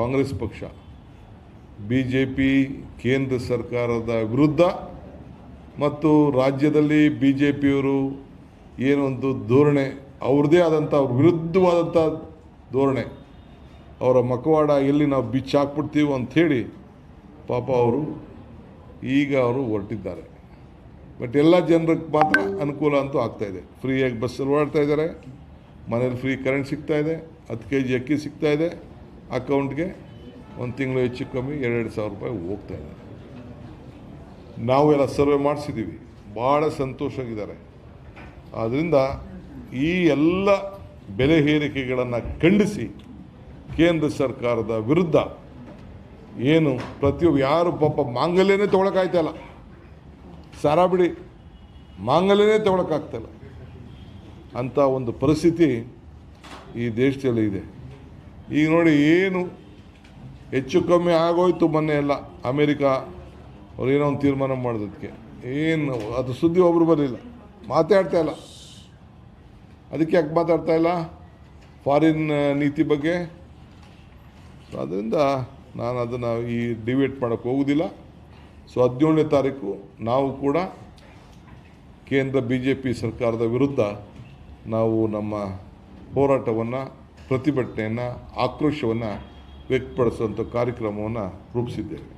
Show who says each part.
Speaker 1: ಕಾಂಗ್ರೆಸ್ ಪಕ್ಷ BJP ಕೇಂದ್ರ ಸರ್ಕಾರದ ವಿರುದ್ಧ ಮತ್ತು ರಾಜ್ಯದಲ್ಲಿ BJPಯವರು ಏನೊಂದು ಧೋರಣೆ ಅವ್ರದ್ದೇ ಆದಂಥ ಅವ್ರ ವಿರುದ್ಧವಾದಂಥ ಧೋರಣೆ, ಅವರ ಮಕವಾಡ ಎಲ್ಲಿ ನಾವು ಬಿಚ್ಚಾಕ್ಬಿಡ್ತೀವಿ ಅಂಥೇಳಿ ಪಾಪ ಈಗ ಅವರು ಹೊರಟಿದ್ದಾರೆ. ಬಟ್ ಎಲ್ಲ ಜನರಿಗೆ ಮಾತ್ರ ಅನುಕೂಲ ಅಂತೂ ಆಗ್ತಾಯಿದೆ. ಫ್ರೀಯಾಗಿ ಬಸ್ಸಲ್ಲಿ ಓಡಾಡ್ತಾ ಇದ್ದಾರೆ, ಮನೇಲಿ ಫ್ರೀ ಕರೆಂಟ್ ಸಿಗ್ತಾಯಿದೆ, 10 kg ಅಕ್ಕಿ ಸಿಗ್ತಾಯಿದೆ, ಅಕೌಂಟ್ಗೆ ಒಂದು ತಿಂಗಳು ಹೆಚ್ಚು ಕಮ್ಮಿ 2,000 ರೂಪಾಯಿ ಹೋಗ್ತಾಯಿದೆ. ನಾವು ಎಲ್ಲ ಸರ್ವೆ ಮಾಡಿಸಿದ್ದೀವಿ, ಭಾಳ ಸಂತೋಷವಾಗಿದ್ದಾರೆ. ಆದ್ದರಿಂದ ಈ ಎಲ್ಲ ಬೆಲೆ ಏರಿಕೆಗಳನ್ನು ಖಂಡಿಸಿ ಕೇಂದ್ರ ಸರ್ಕಾರದ ವಿರುದ್ಧ ಏನು ಪ್ರತಿಯೊಬ್ಬ ಯಾರು ಪಾಪ ಮಾಂಗಲ್ಯನೇ ತೊಗೊಳಕ್ಕಾಯ್ತಾಯಿಲ್ಲ, ಸಾರ ಬಿಡಿ ಮಾಂಗಲ್ಯನೇ ತೊಗೊಳಕ್ಕಾಗ್ತಾಯಿಲ್ಲ ಅಂಥ ಒಂದು ಪರಿಸ್ಥಿತಿ ಈ ದೇಶದಲ್ಲಿ ಇದೆ. ಈಗ ನೋಡಿ ಏನು ಹೆಚ್ಚು ಕಮ್ಮಿ ಆಗೋಯ್ತು. ಮೊನ್ನೆ ಎಲ್ಲ ಅಮೇರಿಕಾ ಅವ್ರು ಏನೋ ಒಂದು ತೀರ್ಮಾನ ಮಾಡೋದಕ್ಕೆ ಏನು ಅದು ಸುದ್ದಿ ಒಬ್ಬರು ಬರಲಿಲ್ಲ, ಮಾತಾಡ್ತಾ ಇಲ್ಲ. ಅದಕ್ಕೆ ಯಾಕೆ ಮಾತಾಡ್ತಾ ಇಲ್ಲ ಫಾರಿನ್ ನೀತಿ ಬಗ್ಗೆ? ಆದ್ದರಿಂದ ನಾನು ಅದನ್ನು ಈ ಡಿಬೇಟ್ ಮಾಡೋಕ್ಕೆ ಹೋಗೋದಿಲ್ಲ. ಸೊ 17ನೇ ತಾರೀಕು ನಾವು ಕೂಡ ಕೇಂದ್ರ BJP ಸರ್ಕಾರದ ವಿರುದ್ಧ ನಾವು ನಮ್ಮ ಹೋರಾಟವನ್ನು, ಪ್ರತಿಭಟನೆಯನ್ನು, ಆಕ್ರೋಶವನ್ನು ವ್ಯಕ್ತಪಡಿಸುವಂಥ ಕಾರ್ಯಕ್ರಮವನ್ನು ರೂಪಿಸಿದ್ದೇವೆ.